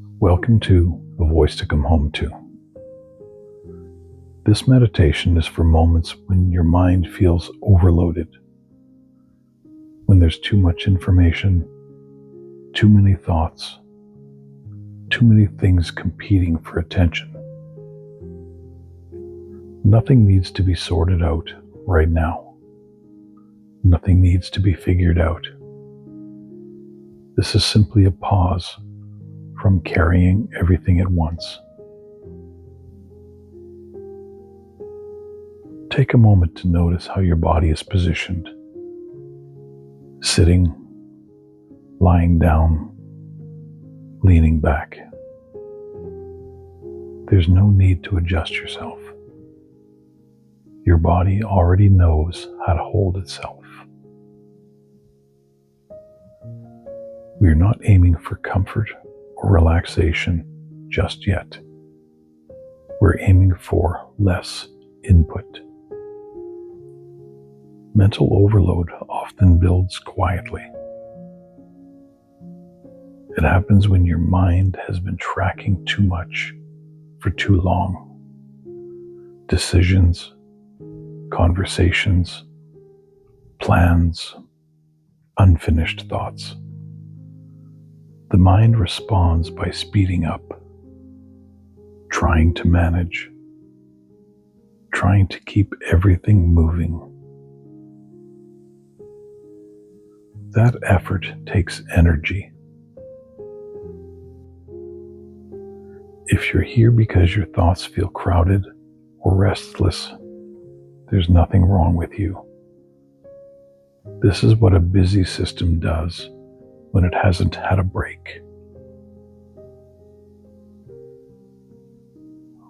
Welcome to A Voice to Come Home to. This meditation is for moments when your mind feels overloaded, when there's too much information, too many thoughts, too many things competing for attention. Nothing needs to be sorted out right now. Nothing needs to be figured out. This is simply a pause from carrying everything at once. Take a moment to notice how your body is positioned. Sitting, lying down, leaning back. There's no need to adjust yourself. Your body already knows how to hold itself. We are not aiming for comfort or relaxation just yet. We're aiming for less input. Mental overload often builds quietly. It happens when your mind has been tracking too much for too long. Decisions, conversations, plans, unfinished thoughts. The mind responds by speeding up, trying to manage, trying to keep everything moving. That effort takes energy. If you're here because your thoughts feel crowded or restless, there's nothing wrong with you. This is what a busy system does when it hasn't had a break.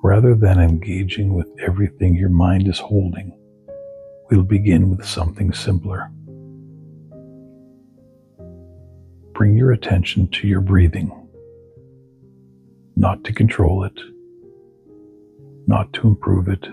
Rather than engaging with everything your mind is holding, we'll begin with something simpler. Bring your attention to your breathing, not to control it, not to improve it,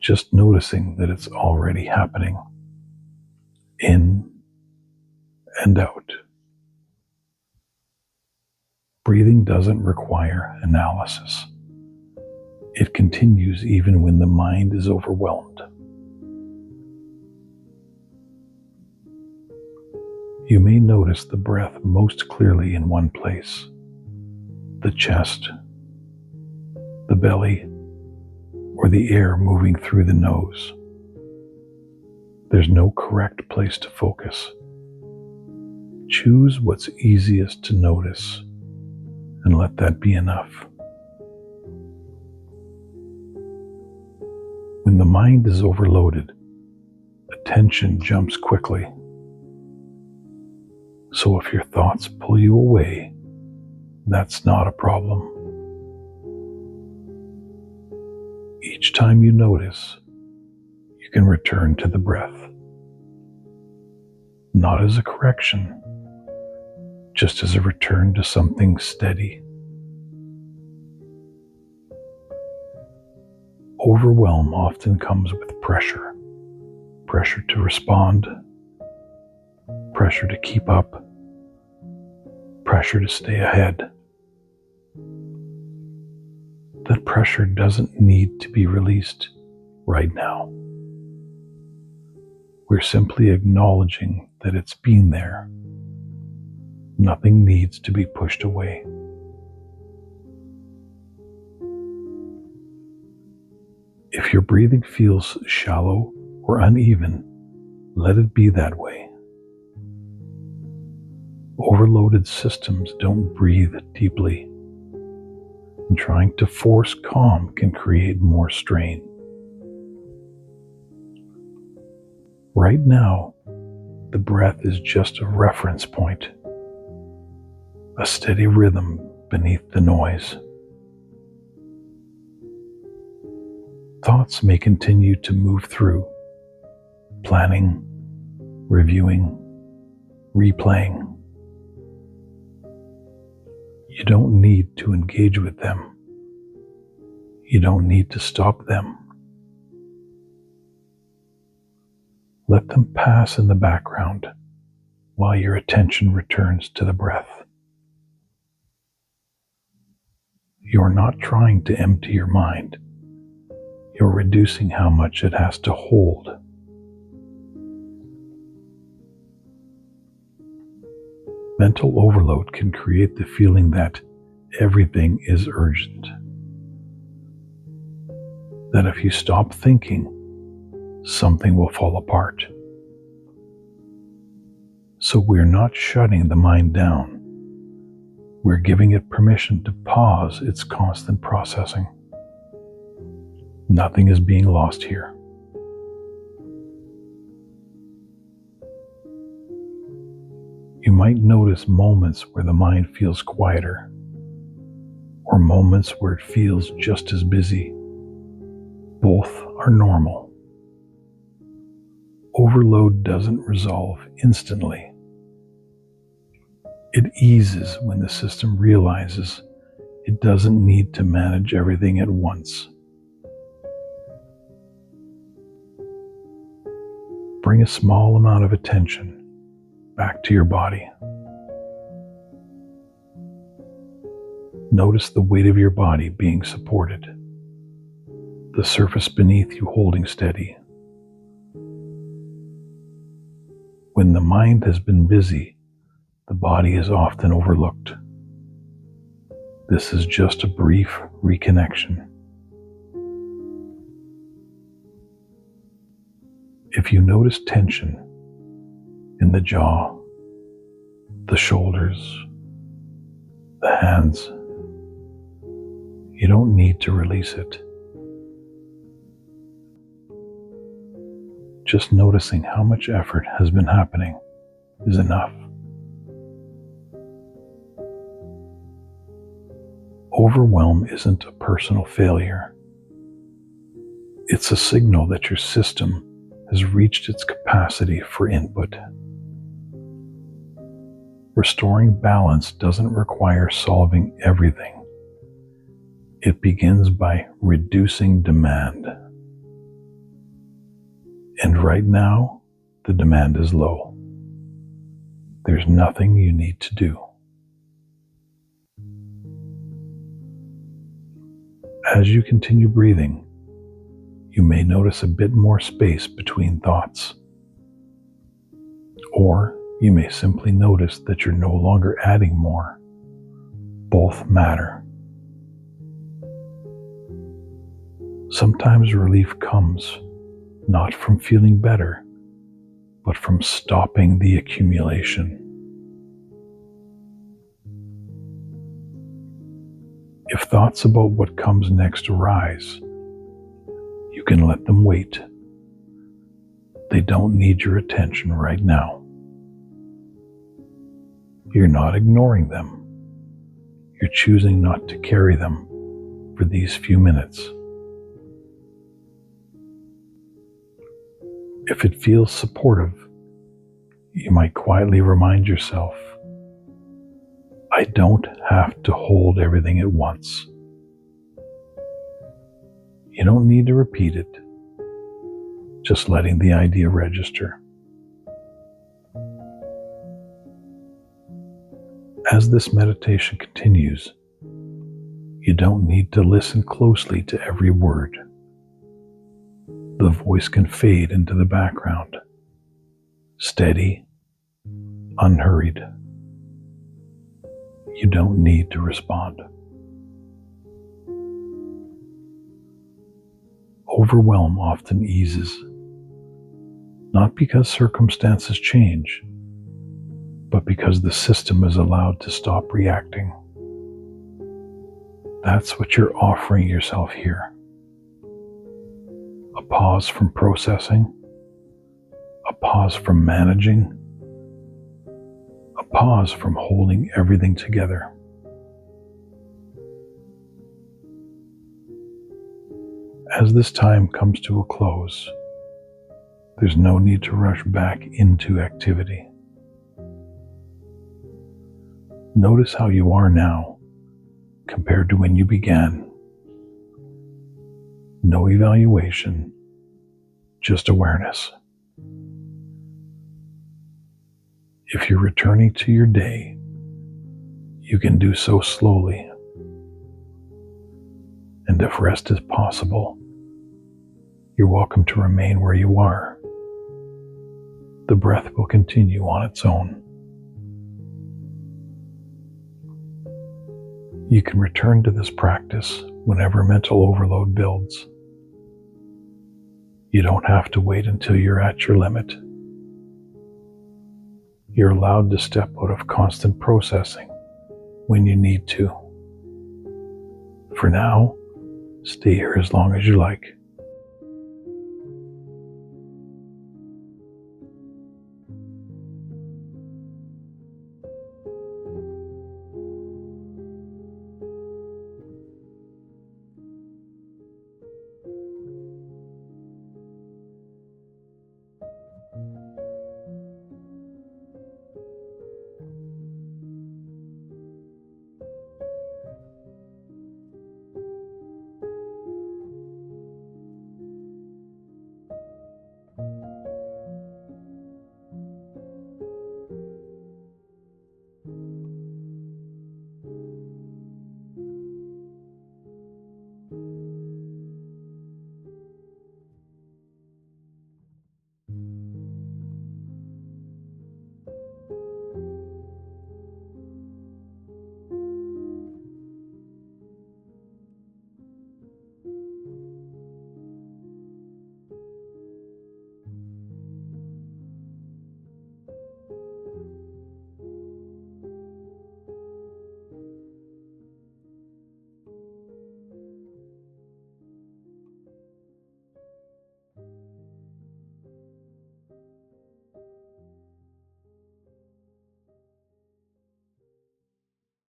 just noticing that it's already happening, in and out. Breathing doesn't require analysis. It continues even when the mind is overwhelmed. You may notice the breath most clearly in one place: the chest, the belly, or the air moving through the nose. There's no correct place to focus. Choose what's easiest to notice and let that be enough. When the mind is overloaded, attention jumps quickly. So if your thoughts pull you away, that's not a problem. Each time you notice, you can return to the breath. Not as a correction, just as a return to something steady. Overwhelm often comes with pressure. Pressure to respond, pressure to keep up, pressure to stay ahead. That pressure doesn't need to be released right now. We're simply acknowledging that it's been there. Nothing needs to be pushed away. If your breathing feels shallow or uneven, let it be that way. Overloaded systems don't breathe deeply, and trying to force calm can create more strain. Right now, the breath is just a reference point, a steady rhythm beneath the noise. Thoughts may continue to move through, planning, reviewing, replaying. You don't need to engage with them. You don't need to stop them. Let them pass in the background while your attention returns to the breath. You're not trying to empty your mind. You're reducing how much it has to hold. Mental overload can create the feeling that everything is urgent. That if you stop thinking, something will fall apart. So we're not shutting the mind down. We're giving it permission to pause its constant processing. Nothing is being lost here. You might notice moments where the mind feels quieter, or moments where it feels just as busy. Both are normal. Overload doesn't resolve instantly. It eases when the system realizes it doesn't need to manage everything at once. Bring a small amount of attention back to your body. Notice the weight of your body being supported, the surface beneath you holding steady. When the mind has been busy, the body is often overlooked. This is just a brief reconnection. If you notice tension in the jaw, the shoulders, the hands, you don't need to release it. Just noticing how much effort has been happening is enough. Overwhelm isn't a personal failure. It's a signal that your system has reached its capacity for input. Restoring balance doesn't require solving everything. It begins by reducing demand. And right now, the demand is low. There's nothing you need to do. As you continue breathing, you may notice a bit more space between thoughts. Or you may simply notice that you're no longer adding more. Both matter. Sometimes relief comes not from feeling better, but from stopping the accumulation. If thoughts about what comes next arise, you can let them wait. They don't need your attention right now. You're not ignoring them. You're choosing not to carry them for these few minutes. If it feels supportive, you might quietly remind yourself, I don't have to hold everything at once. You don't need to repeat it, just letting the idea register. As this meditation continues, you don't need to listen closely to every word. The voice can fade into the background, steady, unhurried. You don't need to respond. Overwhelm often eases, not because circumstances change, but because the system is allowed to stop reacting. That's what you're offering yourself here. A pause from processing, a pause from managing, a pause from holding everything together. As this time comes to a close, there's no need to rush back into activity. Notice how you are now compared to when you began. No evaluation, just awareness. If you're returning to your day, you can do so slowly, And if rest is possible, you're welcome to remain where you are. The breath will continue on its own. You can return to this practice whenever mental overload builds. You don't have to wait until you're at your limit. You're allowed to step out of constant processing when you need to. For now, stay here as long as you like.